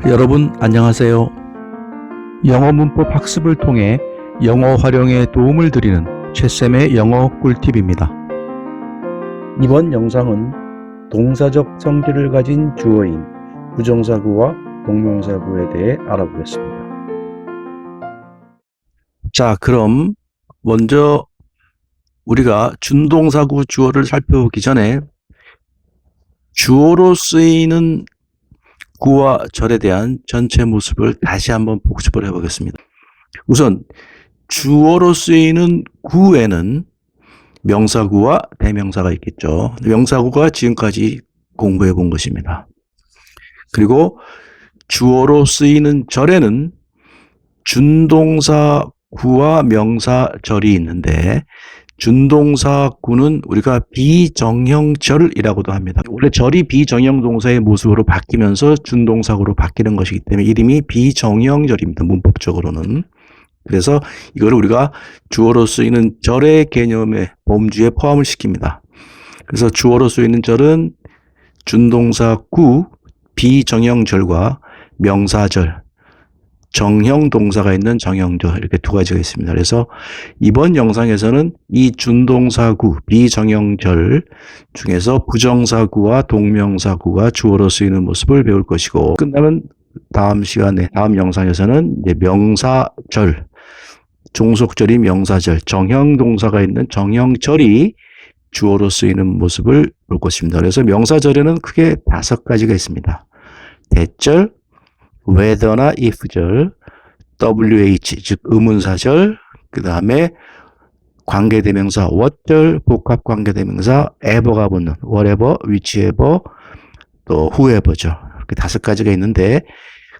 여러분 안녕하세요. 영어 문법 학습을 통해 영어 활용에 도움을 드리는 최쌤의 영어 꿀팁입니다. 이번 영상은 동사적 성질을 가진 주어인 부정사구와 동명사구에 대해 알아보겠습니다. 자, 그럼 먼저 우리가 준동사구 주어를 살펴보기 전에 주어로 쓰이는 구와 절에 대한 전체 모습을 다시 한번 복습을 해보겠습니다. 우선 주어로 쓰이는 구에는 명사구와 대명사가 있겠죠. 명사구가 지금까지 공부해 본 것입니다. 그리고 주어로 쓰이는 절에는 준동사구와 명사절이 있는데 준동사구는 우리가 비정형절이라고도 합니다. 원래 절이 비정형 동사의 모습으로 바뀌면서 준동사구로 바뀌는 것이기 때문에 이름이 비정형절입니다. 문법적으로는. 그래서 이걸 우리가 주어로 쓰이는 절의 개념의 범주에 포함을 시킵니다. 그래서 주어로 쓰이는 절은 준동사구, 비정형절과 명사절, 정형 동사가 있는 정형절 이렇게 두 가지가 있습니다. 그래서 이번 영상에서는 이 준동사구, 비정형절 중에서 부정사구와 동명사구가 주어로 쓰이는 모습을 배울 것이고 끝나면 다음 시간에 다음 영상에서는 이제 명사절, 종속절이 명사절, 정형 동사가 있는 정형절이 주어로 쓰이는 모습을 볼 것입니다. 그래서 명사절에는 크게 5가지가 있습니다. 대절, whether나 if절, wh 즉 의문사절, 그 다음에 관계대명사 what절, 복합관계대명사 ever가 붙는 whatever, whichever, 또 whoever죠. 이렇게 5가지가 있는데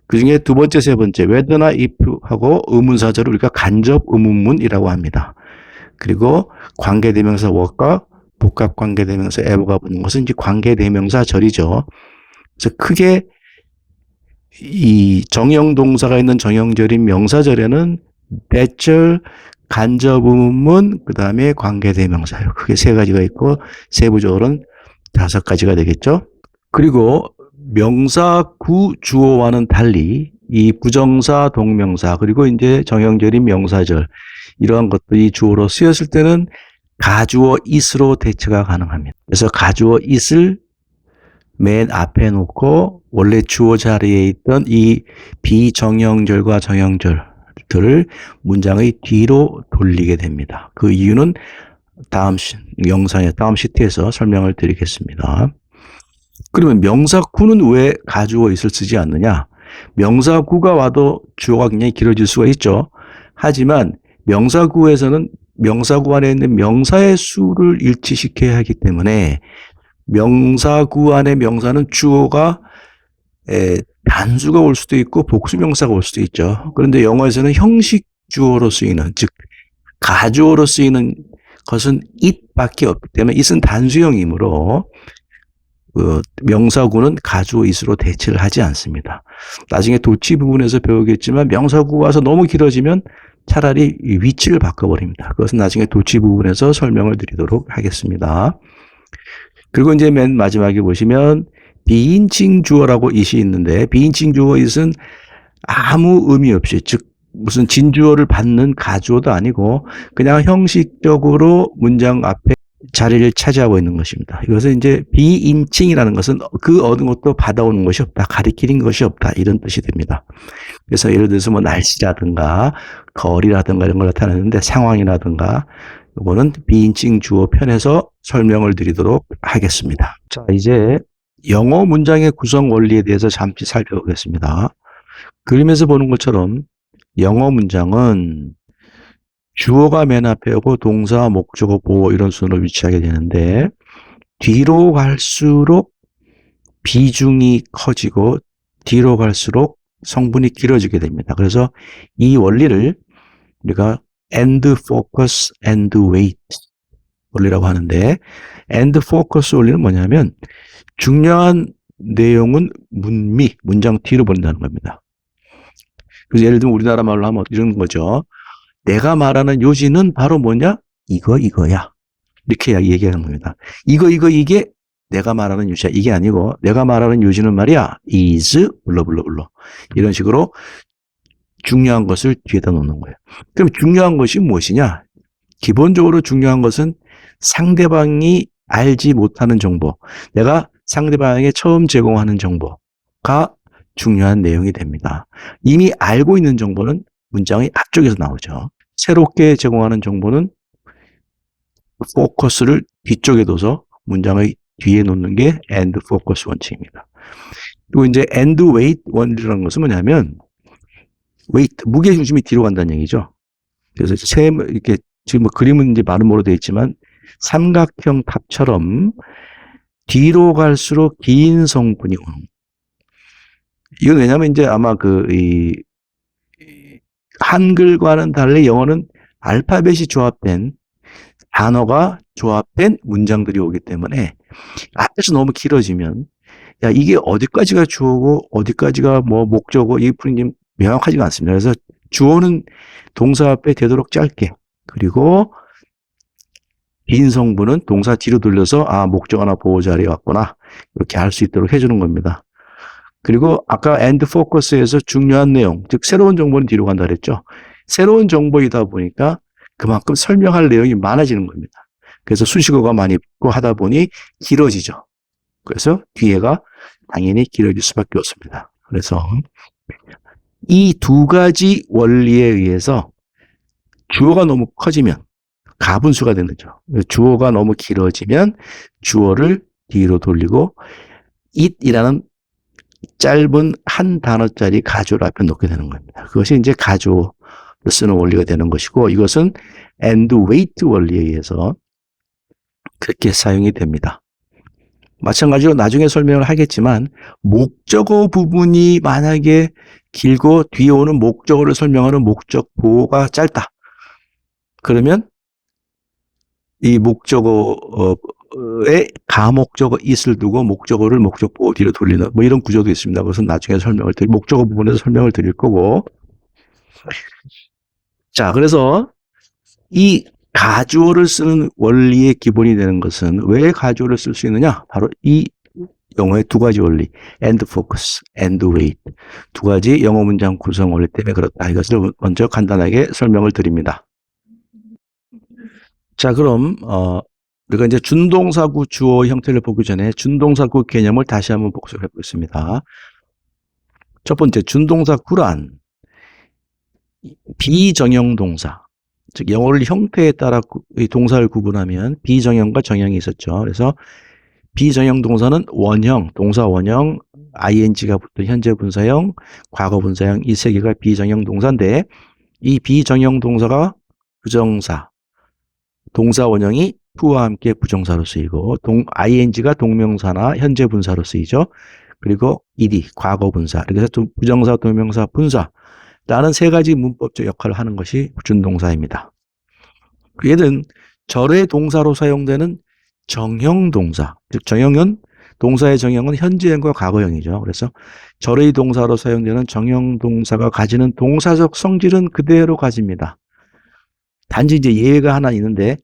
그 중에 두 번째, 세 번째 whether나 if하고 의문사절을 우리가 간접 의문문이라고 합니다. 그리고 관계대명사 what과 복합관계대명사 ever가 붙는 것은 이제 관계대명사절이죠. 그래서 크게 이 정형 동사가 있는 정형절인 명사절에는 대절, 간접 의문문, 그 다음에 관계대명사 크게 3가지가 있고 세부적으로는 5가지가 되겠죠. 그리고 명사구 주어와는 달리 이 부정사, 동명사 그리고 이제 정형절인 명사절 이러한 것들이 주어로 쓰였을 때는 가주어 it으로 대체가 가능합니다. 그래서 가주어 it을 맨 앞에 놓고 원래 주어 자리에 있던 이 비정형절과 정형절들을 문장의 뒤로 돌리게 됩니다. 그 이유는 다음 시트에서 설명을 드리겠습니다. 그러면 명사구는 왜 가주어 it을 쓰지 않느냐? 명사구가 와도 주어가 굉장히 길어질 수가 있죠. 하지만 명사구에서는 명사구 안에 있는 명사의 수를 일치시켜야 하기 때문에 명사구 안에 명사는 주어가 단수가 올 수도 있고 복수명사가 올 수도 있죠. 그런데 영어에서는 형식 주어로 쓰이는, 즉 가주어로 쓰이는 것은 it밖에 없기 때문에 it은 단수형이므로 명사구는 가주어 it으로 대체를 하지 않습니다. 나중에 도치 부분에서 배우겠지만 명사구 와서 너무 길어지면 차라리 위치를 바꿔버립니다. 그것은 나중에 도치 부분에서 설명을 드리도록 하겠습니다. 그리고 이제 맨 마지막에 보시면 비인칭 주어라고 it이 있는데 비인칭 주어 it은 아무 의미 없이 즉 무슨 진주어를 받는 가주어도 아니고 그냥 형식적으로 문장 앞에 자리를 차지하고 있는 것입니다. 이것은 이제 비인칭이라는 것은 그 어느 것도 받아오는 것이 없다, 가리키는 것이 없다 이런 뜻이 됩니다. 그래서 예를 들어서 뭐 날씨라든가 거리라든가 이런 걸 나타내는데 상황이라든가 이거는 비인칭 주어 편에서 설명을 드리도록 하겠습니다. 자, 이제 영어 문장의 구성 원리에 대해서 잠시 살펴보겠습니다. 그림에서 보는 것처럼 영어 문장은 주어가 맨 앞에 오고 동사, 목적어, 보어 이런 순으로 위치하게 되는데 뒤로 갈수록 비중이 커지고 뒤로 갈수록 성분이 길어지게 됩니다. 그래서 이 원리를 우리가 end focus and wait 원리라고 하는데 end focus 원리는 뭐냐면 중요한 내용은 문장 뒤로 보낸다는 겁니다. 그래서 예를 들면 우리나라 말로 하면 이런 거죠. 내가 말하는 요지는 바로 뭐냐? 이거야. 이렇게 얘기하는 겁니다. 이게 내가 말하는 유지야. 이게 아니고 내가 말하는 유지는 말이야. is 불러. 이런 식으로 중요한 것을 뒤에다 놓는 거예요. 그럼 중요한 것이 무엇이냐? 기본적으로 중요한 것은 상대방이 알지 못하는 정보. 내가 상대방에게 처음 제공하는 정보가 중요한 내용이 됩니다. 이미 알고 있는 정보는 문장의 앞쪽에서 나오죠. 새롭게 제공하는 정보는 포커스를 뒤쪽에 둬서 문장의 뒤에 놓는 게 and focus 원칙입니다. 그리고 이제 and weight 원리라는 것은 뭐냐면 weight, 무게 중심이 뒤로 간다는 얘기죠. 그래서 이렇게 지금 뭐 그림은 이제 마름모로 되어 있지만 삼각형 탑처럼 뒤로 갈수록 긴 성분이 오는. 이건 왜냐면 이제 아마 이 한글과는 달리 영어는 알파벳이 조합된 단어가 조합된 문장들이 오기 때문에 앞에서 너무 길어지면 야 이게 어디까지가 주어고 어디까지가 뭐 목적어 이 풀이 명확하지가 않습니다. 그래서 주어는 동사 앞에 되도록 짧게 그리고 긴 성분은 동사 뒤로 돌려서 아 목적어나 보호 자리에 왔구나 이렇게 할 수 있도록 해주는 겁니다. 그리고 아까 and focus에서 중요한 내용 즉 새로운 정보는 뒤로 간다 그랬죠. 새로운 정보이다 보니까 그만큼 설명할 내용이 많아지는 겁니다. 그래서 수식어가 많이 붙고 하다 보니 길어지죠. 그래서 뒤에가 당연히 길어질 수밖에 없습니다. 그래서 이 두 가지 원리에 의해서 주어가 너무 커지면 가분수가 되는 거죠. 주어가 너무 길어지면 주어를 뒤로 돌리고 it이라는 짧은 한 단어짜리 가주어를 앞에 놓게 되는 겁니다. 그것이 이제 가주어를 쓰는 원리가 되는 것이고 이것은 and weight 원리에 의해서 그렇게 사용이 됩니다. 마찬가지로 나중에 설명을 하겠지만 목적어 부분이 만약에 길고 뒤에 오는 목적어를 설명하는 목적 보호가 짧다. 그러면 이 목적어에 가목적어 it을 두고 목적어를 목적 보호 뒤로 돌리는 뭐 이런 구조도 있습니다. 그것은 나중에 목적어 부분에서 설명을 드릴 거고. 자, 그래서 이 가주어를 쓰는 원리의 기본이 되는 것은 왜 가주어를 쓸 수 있느냐? 바로 이 영어의 두 가지 원리, and focus, and weight. 두 가지 영어 문장 구성 원리 때문에 그렇다. 이것을 먼저 간단하게 설명을 드립니다. 자, 그럼 우리가 이제 준동사구 주어 형태를 보기 전에 준동사구 개념을 다시 한번 복습해 보겠습니다. 첫 번째, 준동사구란 비정형 동사. 즉 영어를 형태에 따라 이 동사를 구분하면 비정형과 정형이 있었죠. 그래서 비정형 동사는 원형, 동사 원형, ing가 붙은 현재 분사형, 과거 분사형 이 세 개가 비정형 동사인데 이 비정형 동사가 부정사, 동사 원형이 to와 함께 부정사로 쓰이고 ing가 동명사나 현재 분사로 쓰이죠. 그리고 ed, 과거 분사, 이렇게 해서 부정사, 동명사, 분사 라는 세 가지 문법적 역할을 하는 것이 준동사입니다. 얘는 절의 동사로 사용되는 정형 동사, 즉 정형은 동사의 정형은 현재형과 과거형이죠. 그래서 절의 동사로 사용되는 정형 동사가 가지는 동사적 성질은 그대로 가집니다. 단지 이제 예외가 하나 있는데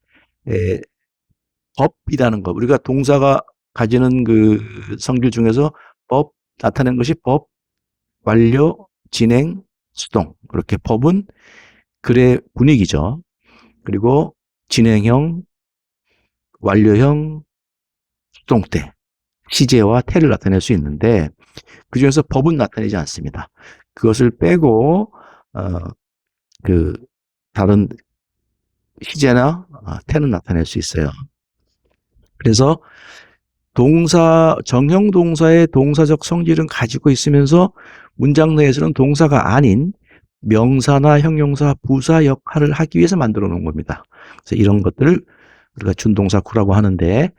법이라는 것, 우리가 동사가 가지는 그 성질 중에서 법 나타낸 것이 법, 완료, 진행, 수동. 그렇게 법은 글의 분위기죠. 그리고 진행형, 완료형, 수동 때 시제와 태를 나타낼 수 있는데 그 중에서 법은 나타내지 않습니다. 그것을 빼고 다른 시제나 태는 나타낼 수 있어요. 그래서 정형 동사의 동사적 성질은 가지고 있으면서 문장 내에서는 동사가 아닌 명사나 형용사, 부사 역할을 하기 위해서 만들어 놓은 겁니다. 그래서 이런 것들을 우리가 준동사구라고 하는데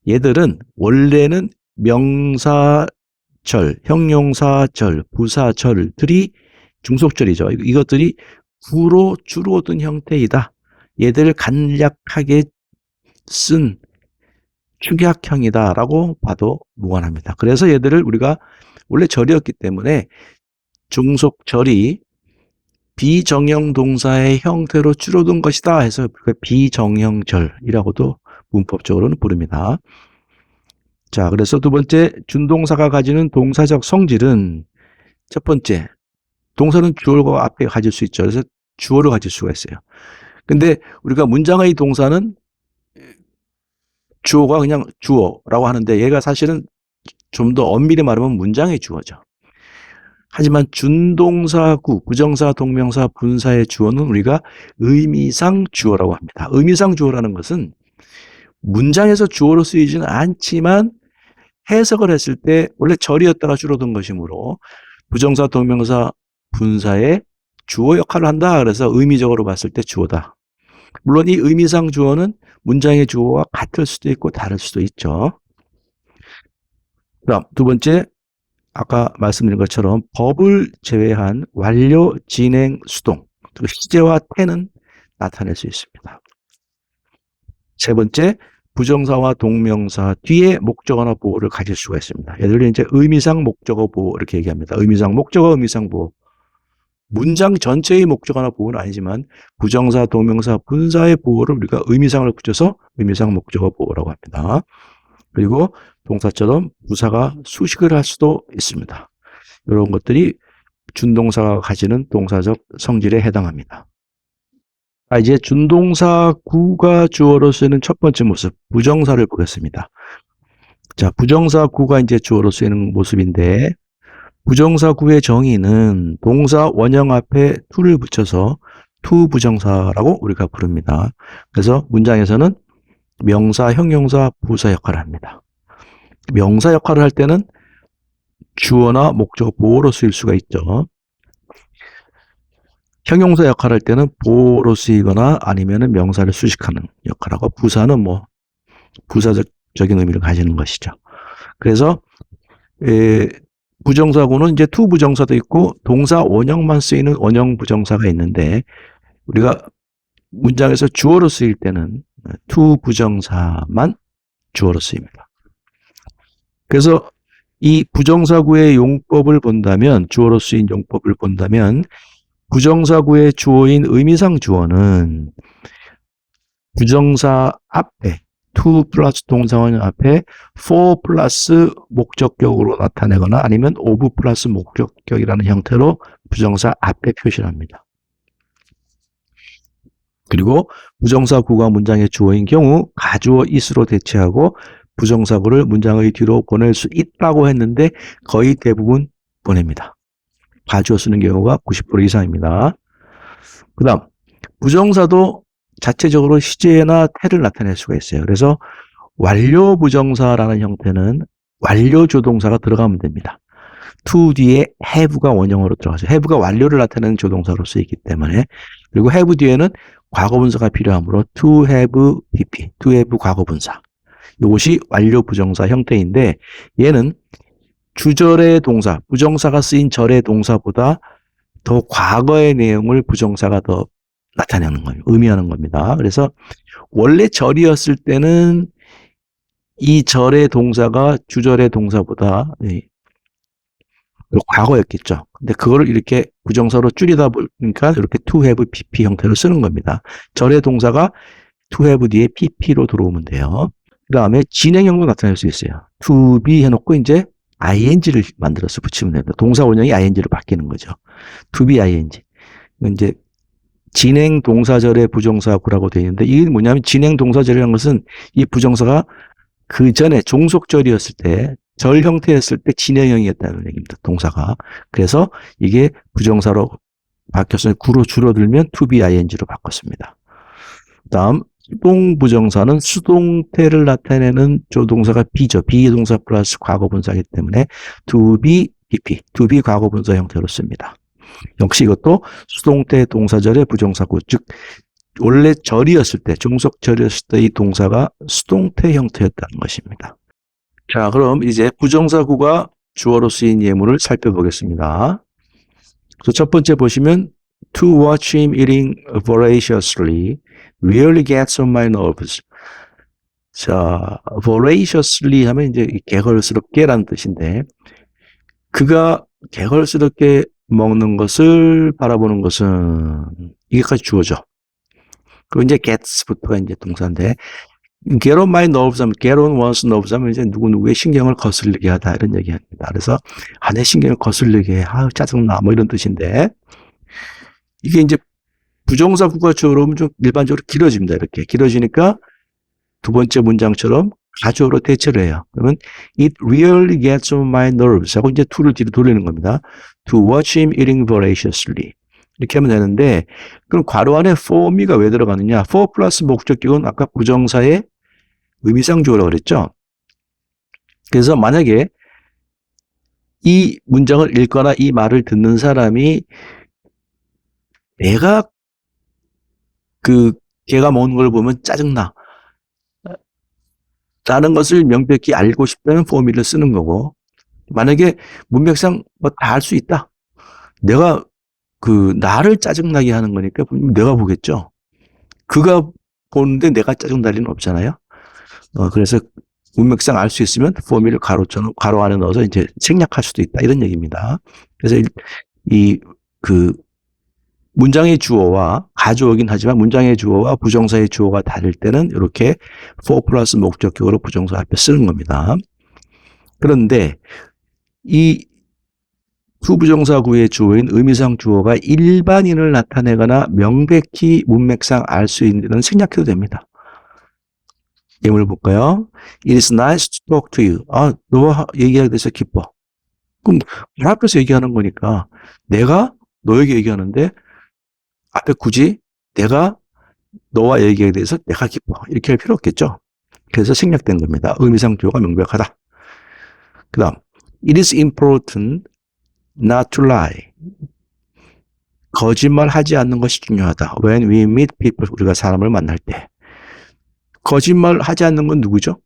얘들은 원래는 명사절, 형용사절, 부사절들이 중속절이죠. 이것들이 구로 줄어든 형태이다. 얘들을 간략하게 쓴 축약형이다라고 봐도 무관합니다. 그래서 얘들을 우리가 원래 절이었기 때문에 중속절이 비정형 동사의 형태로 줄어든 것이다 해서 비정형절이라고도 문법적으로는 부릅니다. 자, 그래서 두 번째, 준동사가 가지는 동사적 성질은 첫 번째, 동사는 주어가 앞에 가질 수 있죠. 그래서 주어를 가질 수가 있어요. 근데 우리가 문장의 동사는 주어가 그냥 주어라고 하는데 얘가 사실은 좀 더 엄밀히 말하면 문장의 주어죠. 하지만 준동사구, 부정사, 동명사, 분사의 주어는 우리가 의미상 주어라고 합니다. 의미상 주어라는 것은 문장에서 주어로 쓰이지는 않지만 해석을 했을 때 원래 절이었다가 줄어든 것이므로 부정사, 동명사, 분사의 주어 역할을 한다. 그래서 의미적으로 봤을 때 주어다. 물론 이 의미상 주어는 문장의 주어와 같을 수도 있고 다를 수도 있죠. 그다음 두 번째, 아까 말씀드린 것처럼 법을 제외한 완료, 진행, 수동, 시제와 태는 나타낼 수 있습니다. 세 번째, 부정사와 동명사 뒤에 목적어나 보호를 가질 수가 있습니다. 예를 들어 이제 의미상 목적어 보호 이렇게 얘기합니다. 의미상 목적어, 의미상 보호. 문장 전체의 목적어나 보호는 아니지만 부정사, 동명사, 분사의 보호를 우리가 의미상을 붙여서 의미상 목적어 보호라고 합니다. 그리고 동사처럼 부사가 수식을 할 수도 있습니다. 이런 것들이 준동사가 가지는 동사적 성질에 해당합니다. 이제 준동사구가 주어로 쓰이는 첫 번째 모습, 부정사를 보겠습니다. 자, 부정사구가 이제 주어로 쓰이는 모습인데, 부정사구의 정의는 동사 원형 앞에 to를 붙여서 to 부정사라고 우리가 부릅니다. 그래서 문장에서는 명사, 형용사, 부사 역할을 합니다. 명사 역할을 할 때는 주어나 목적어 보호로 쓰일 수가 있죠. 형용사 역할을 할 때는 보호로 쓰이거나 아니면은 명사를 수식하는 역할하고 부사는 뭐 부사적인 의미를 가지는 것이죠. 그래서 부정사구는 이제 to 부정사도 있고 동사 원형만 쓰이는 원형 부정사가 있는데 우리가 문장에서 주어로 쓰일 때는 to 부정사만 주어로 쓰입니다. 그래서 이 부정사구의 용법을 본다면 주어로 쓰인 용법을 본다면 부정사구의 주어인 의미상 주어는 부정사 앞에 to 플러스 동사원 앞에 for 플러스 목적격으로 나타내거나 아니면 of 플러스 목적격이라는 형태로 부정사 앞에 표시를 합니다. 그리고 부정사구가 문장의 주어인 경우 가주어 is로 대체하고 부정사구를 문장의 뒤로 보낼 수 있다고 했는데 거의 대부분 보냅니다. 가주어 쓰는 경우가 90% 이상입니다. 그 다음 부정사도 자체적으로 시제나 태를 나타낼 수가 있어요. 그래서 완료 부정사라는 형태는 완료 조동사가 들어가면 됩니다. to 뒤에 have가 원형으로 들어가죠. have가 완료를 나타내는 조동사로 쓰이기 때문에 그리고 have 뒤에는 과거분사가 필요하므로 to have pp, to have 과거분사. 이것이 완료 부정사 형태인데 얘는 주절의 동사, 부정사가 쓰인 절의 동사보다 더 과거의 내용을 부정사가 더 나타내는 거예요. 의미하는 겁니다. 그래서 원래 절이었을 때는 이 절의 동사가 주절의 동사보다 과거였겠죠. 근데 그거를 이렇게 부정사로 줄이다 보니까 이렇게 to have pp 형태로 쓰는 겁니다. 절의 동사가 to have 뒤에 pp로 들어오면 돼요. 그 다음에 진행형도 나타낼 수 있어요. to be 해놓고 이제 ing를 만들어서 붙이면 됩니다. 동사 원형이 ing로 바뀌는 거죠. to be ing. 이제 진행 동사절의 부정사구라고 되어 있는데 이게 뭐냐면 진행 동사절이라는 것은 이 부정사가 그 전에 종속절이었을 때 절 형태였을 때 진행형이었다는 얘기입니다. 동사가. 그래서 이게 부정사로 바뀌어서 구로 줄어들면 to be ing로 바꿨습니다. 다음 수동 부정사는 수동태를 나타내는 조동사가 be죠. 비동사 플러스 과거분사이기 때문에 to be pp, to be 과거분사 형태로 씁니다. 역시 이것도 수동태 동사절의 부정사구, 즉 원래 절이었을 때, 종속절이었을 때 이 동사가 수동태 형태였다는 것입니다. 자, 그럼 이제 부정사구가 주어로 쓰인 예문을 살펴보겠습니다. 그래서 첫 번째 보시면 to watch him eating voraciously really gets on my nerves. 자, voraciously 하면 이제 개걸스럽게라는 뜻인데 그가 개걸스럽게 먹는 것을 바라보는 것은 이게까지 주어죠. 그리고 이제 gets부터가 이제 동사인데 get on my nerves 하면 get on one's nerves 하면 이제 누구누구의 신경을 거슬리게 하다 이런 얘기합니다. 그래서 내 신경을 거슬리게 해. 짜증나 뭐 이런 뜻인데 이게 이제 부정사 구가 주어로 오면 좀 일반적으로 길어집니다. 이렇게 길어지니까 두 번째 문장처럼 가주어로 대체를 해요. 그러면 it really gets on my nerves 하고 이제 to를 뒤로 돌리는 겁니다. To watch him eating voraciously. 이렇게 하면 되는데 그럼 괄호 안에 for me가 왜 들어가느냐? for 플러스 목적격은 아까 부정사의 의미상 주어라고 그랬죠? 그래서 만약에 이 문장을 읽거나 이 말을 듣는 사람이 내가 걔가 먹는 걸 보면 짜증나 라는 것을 명백히 알고 싶다면 for me를 쓰는 거고 만약에 문맥상 뭐 다 할 수 있다. 내가 나를 짜증나게 하는 거니까 내가 보겠죠. 그가 보는데 내가 짜증날 리는 없잖아요. 그래서 문맥상 알 수 있으면 for me를 가로 안에 넣어서 이제 생략할 수도 있다. 이런 얘기입니다. 그래서 문장의 주어와 가주어긴 하지만 문장의 주어와 부정사의 주어가 다를 때는 이렇게 for 플러스 목적격으로 부정사 앞에 쓰는 겁니다. 그런데 이 투부정사구의 주어인 의미상 주어가 일반인을 나타내거나 명백히 문맥상 알 수 있는 생략해도 됩니다. 예문을 볼까요? It is nice to talk to you. 너와 얘기하게 돼서 기뻐. 그럼 발 앞에서 얘기하는 거니까 내가 너에게 얘기하는데 앞에 굳이 내가 너와 얘기하게 돼서 내가 기뻐. 이렇게 할 필요 없겠죠. 그래서 생략된 겁니다. 의미상 주어가 명백하다. 그 다음 It is important not to lie. 거짓말하지 않는 것이 중요하다. When we meet people, 우리가 사람을 만날 때. 거짓말하지 않는 건 누구죠?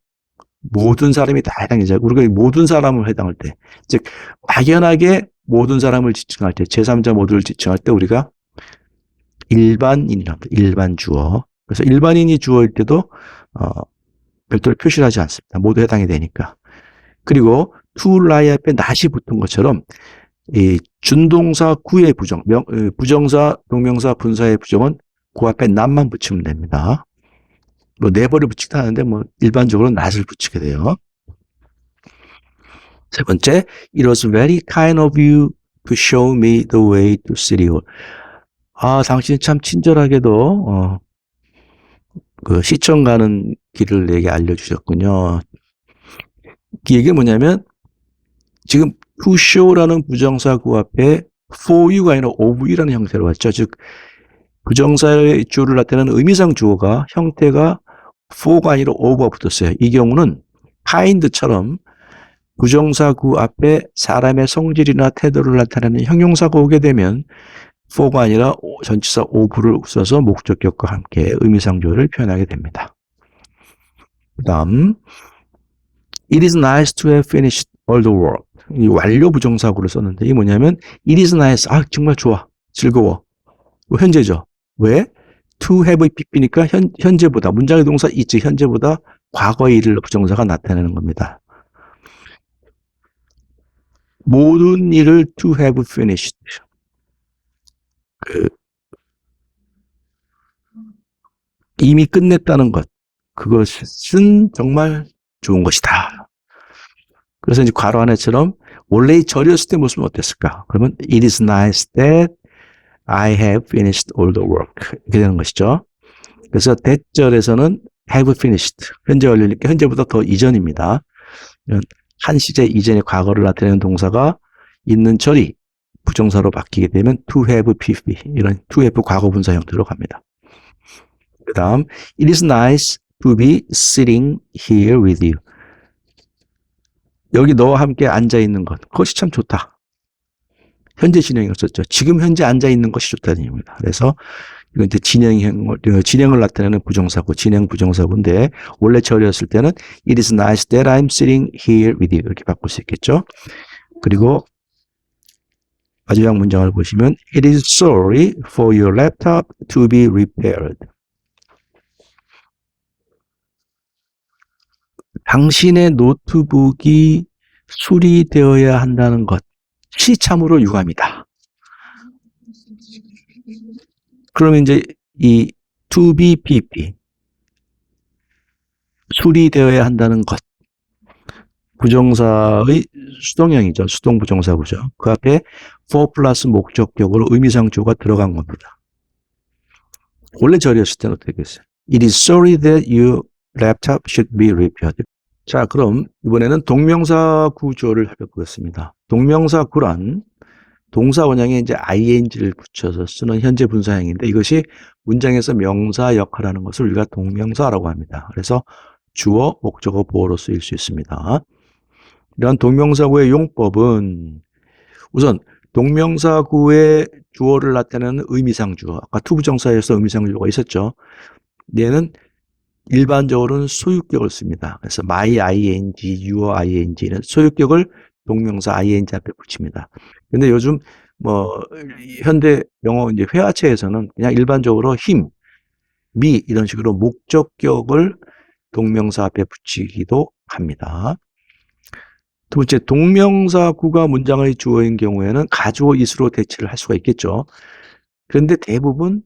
모든 사람이 다 해당이죠. 우리가 모든 사람을 해당할 때, 즉 막연하게 모든 사람을 지칭할 때, 제3자 모두를 지칭할 때 우리가 일반인이라고 합니다. 일반 주어. 그래서 일반인이 주어일 때도 별도로 표시를 하지 않습니다. 모두 해당이 되니까. 그리고 to lie 앞에 not이 붙은 것처럼 이 준동사 구의 부정사, 동명사, 분사의 부정은 그 앞에 not만 붙이면 됩니다. 뭐 never를 붙이기도 하는데 뭐 일반적으로 not을 붙이게 돼요. 세 번째, it was very kind of you to show me the way to City Hall. 당신이 참 친절하게도 시청 가는 길을 내게 알려주셨군요. 이게 뭐냐면 지금 to show라는 부정사구 앞에 for you가 아니라 of you라는 형태로 왔죠. 즉 부정사의 주어를 나타내는 의미상 주어가 형태가 for가 아니라 of가 붙었어요. 이 경우는 kind처럼 부정사구 앞에 사람의 성질이나 태도를 나타내는 형용사가 오게 되면 for가 아니라 전치사 of를 써서 목적격과 함께 의미상 주어를 표현하게 됩니다. 그 다음 It is nice to have finished all the work. 이 완료 부정사구를 썼는데 이게 뭐냐면 It is nice. 정말 좋아. 즐거워. 현재죠. 왜? To have pp니까 현재보다 문장의 동사 is 현재보다 과거의 일을 부정사가 나타내는 겁니다. 모든 일을 to have finished. 이미 끝냈다는 것. 그것은 정말 좋은 것이다. 그래서 이제 괄호 안에처럼 원래의 절이었을 때 모습은 어땠을까? 그러면 it is nice that I have finished all the work. 이렇게 되는 것이죠. 그래서 대절에서는 have finished. 현재 완료니까 현재보다 더 이전입니다. 한 시제 이전의 과거를 나타내는 동사가 있는 절이 부정사로 바뀌게 되면 to have pp. 이런 to have 과거 분사 형태로 갑니다. 그 다음 it is nice to be sitting here with you. 여기 너와 함께 앉아있는 것. 그것이 참 좋다. 현재 진행을 썼죠. 지금 현재 앉아있는 것이 좋다는 얘기입니다. 그래서 이건 이제 진행을 나타내는 부정사고, 진행 부정사고인데, 원래 절이었을 때는 it is nice that I'm sitting here with you. 이렇게 바꿀 수 있겠죠. 그리고 마지막 문장을 보시면 it is sorry for your laptop to be repaired. 당신의 노트북이 수리되어야 한다는 것이 참으로 유감이다. 그러면 이제 이 to be pp 수리되어야 한다는 것. 부정사의 수동형이죠. 수동 부정사구죠. 그 앞에 for 플러스 목적격으로 의미상 주어가 들어간 겁니다. 원래 절이었을 때는 어떻게 됐어요? It is sorry that your laptop should be repaired. 자, 그럼 이번에는 동명사 구조를 살펴보겠습니다. 동명사 구란 동사 원형에 이제 ing를 붙여서 쓰는 현재 분사형인데 이것이 문장에서 명사 역할을 하는 것을 우리가 동명사라고 합니다. 그래서 주어, 목적어, 보어로 쓰일 수 있습니다. 이러한 동명사구의 용법은 우선 동명사구의 주어를 나타내는 의미상 주어. 아까 투부정사에서 의미상 주어가 있었죠. 얘는 일반적으로는 소유격을 씁니다. 그래서 my ing, your ing는 소유격을 동명사 ing 앞에 붙입니다. 근데 요즘 현대 영어 이제 회화체에서는 그냥 일반적으로 him, me 이런 식으로 목적격을 동명사 앞에 붙이기도 합니다. 두 번째, 동명사구가 문장의 주어인 경우에는 가주어 is로 대체를 할 수가 있겠죠. 그런데 대부분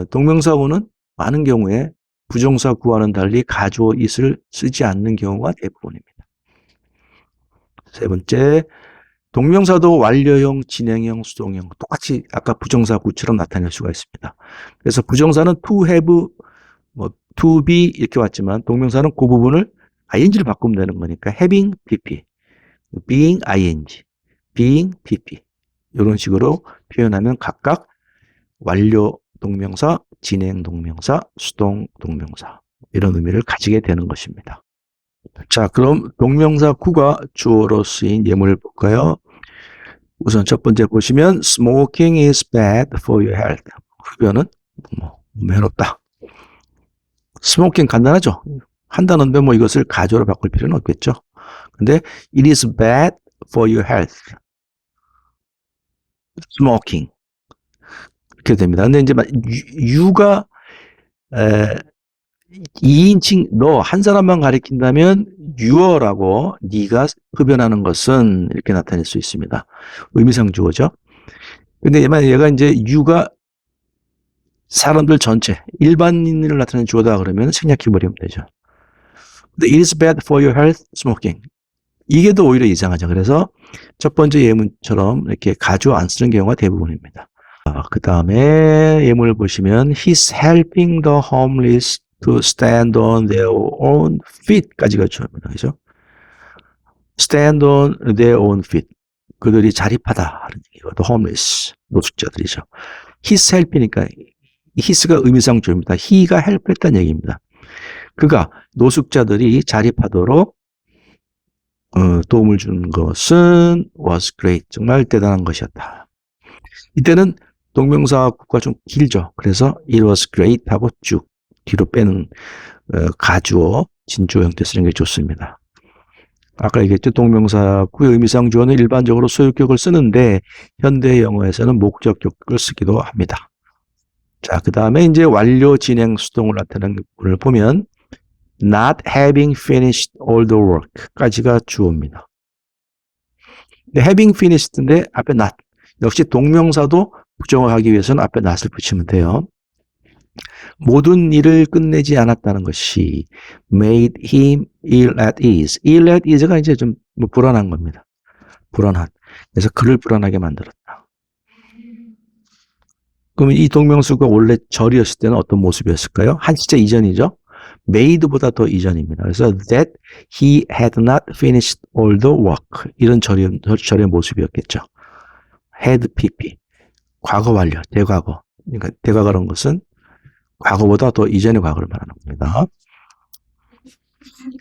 동명사구는 많은 경우에 부정사구와는 달리 가주어 is를 쓰지 않는 경우가 대부분입니다. 세 번째, 동명사도 완료형, 진행형, 수동형 똑같이 아까 부정사구처럼 나타낼 수가 있습니다. 그래서 부정사는 to have, to be 이렇게 왔지만 동명사는 그 부분을 ing를 바꾸면 되는 거니까 having, pp, being, ing, being, pp 이런 식으로 표현하면 각각 완료 동명사, 진행 동명사, 수동 동명사 이런 의미를 가지게 되는 것입니다. 자, 그럼 동명사 구가 주어로 쓰인 예문을 볼까요? 우선 첫 번째 보시면 smoking is bad for your health. 흡연은 해롭다. smoking 간단하죠? 한다는데 이것을 가주어로 바꿀 필요는 없겠죠. 근데 it is bad for your health. smoking. 이렇게 됩니다. 근데 이제 you가 2인칭 너 한 사람만 가리킨다면 you라고 네가 흡연하는 것은 이렇게 나타낼 수 있습니다. 의미상 주어죠. 근데 얘가 이제 you가 사람들 전체 일반인을 나타내는 주어다 그러면 생략해 버리면 되죠. 근데 it is bad for your health smoking. 이게 더 오히려 이상하죠. 그래서 첫 번째 예문처럼 이렇게 가주어 안 쓰는 경우가 대부분입니다. 그 다음에 예문을 보시면 he's helping the homeless to stand on their own feet까지가 주어입니다. 그죠? stand on their own feet. 그들이 자립하다 하는 얘기고 the homeless 노숙자들이죠. he's helping이니까 his가 의미상 주어입니다. he가 help했다는 얘기입니다. 그가 노숙자들이 자립하도록 도움을 준 것은 was great. 정말 대단한 것이었다. 이때는 동명사구가 좀 길죠. 그래서 it was great 하고 쭉 뒤로 빼는 가주어, 진주어 형태 쓰는 게 좋습니다. 아까 얘기했죠. 동명사구의 의미상 주어는 일반적으로 소유격을 쓰는데 현대 영어에서는 목적격을 쓰기도 합니다. 자, 그 다음에 이제 완료, 진행, 수동을 나타내는 부분을 보면 not having finished all the work까지가 주어입니다. having finished인데 앞에 not. 역시 동명사도 부정하기 위해서는 앞에 not을 붙이면 돼요. 모든 일을 끝내지 않았다는 것이 made him ill at ease. ill at ease가 이제 좀 불안한 겁니다. 불안한. 그래서 그를 불안하게 만들었다. 그러면 이 동명사가 원래 절이었을 때는 어떤 모습이었을까요? 한 시제 이전이죠. made보다 더 이전입니다. 그래서 that he had not finished all the work. 이런 절의 모습이었겠죠. had pp. 과거 완료, 대과거. 그러니까 대과거라는 것은 과거보다 더 이전의 과거를 말하는 겁니다.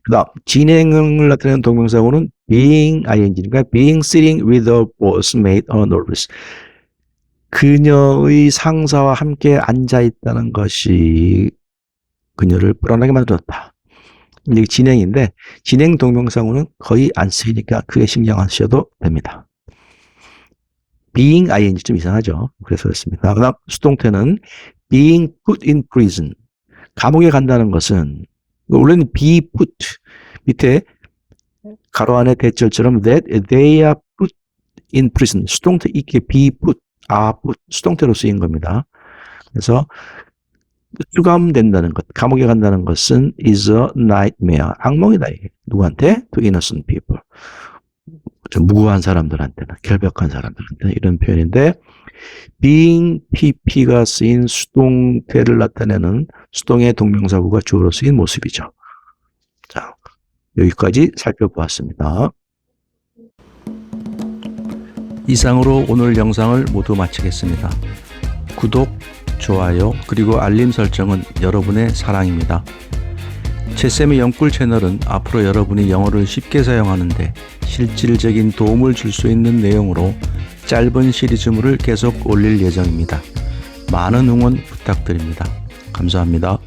그 다음, 진행을 나타내는 동명사고는 being ing니까 being sitting with the boss made her nervous. 그녀의 상사와 함께 앉아있다는 것이 그녀를 불안하게 만들었다. 이게 진행인데 진행 동명사고는 거의 안 쓰이니까 크게 신경 안 쓰셔도 됩니다. being ing 좀 이상하죠. 그래서 그렇습니다. 그 다음 수동태는 being put in prison. 감옥에 간다는 것은 원래는 be put 밑에 가로 안에 대절처럼 that they are put in prison. 수동태 이게 be put, are put 수동태로 쓰인 겁니다. 그래서 수감된다는 것, 감옥에 간다는 것은 is a nightmare. 악몽이다. 이게. 누구한테? To innocent people. 좀 무고한 사람들한테는, 결백한 사람들한테는 이런 표현인데, being pp가 쓰인 수동태를 나타내는 수동의 동명사구가 주어로 쓰인 모습이죠. 자, 여기까지 살펴보았습니다. 이상으로 오늘 영상을 모두 마치겠습니다. 구독, 좋아요, 그리고 알림 설정은 여러분의 사랑입니다. 채쌤의 영꿀 채널은 앞으로 여러분이 영어를 쉽게 사용하는데 실질적인 도움을 줄 수 있는 내용으로 짧은 시리즈물을 계속 올릴 예정입니다. 많은 응원 부탁드립니다. 감사합니다.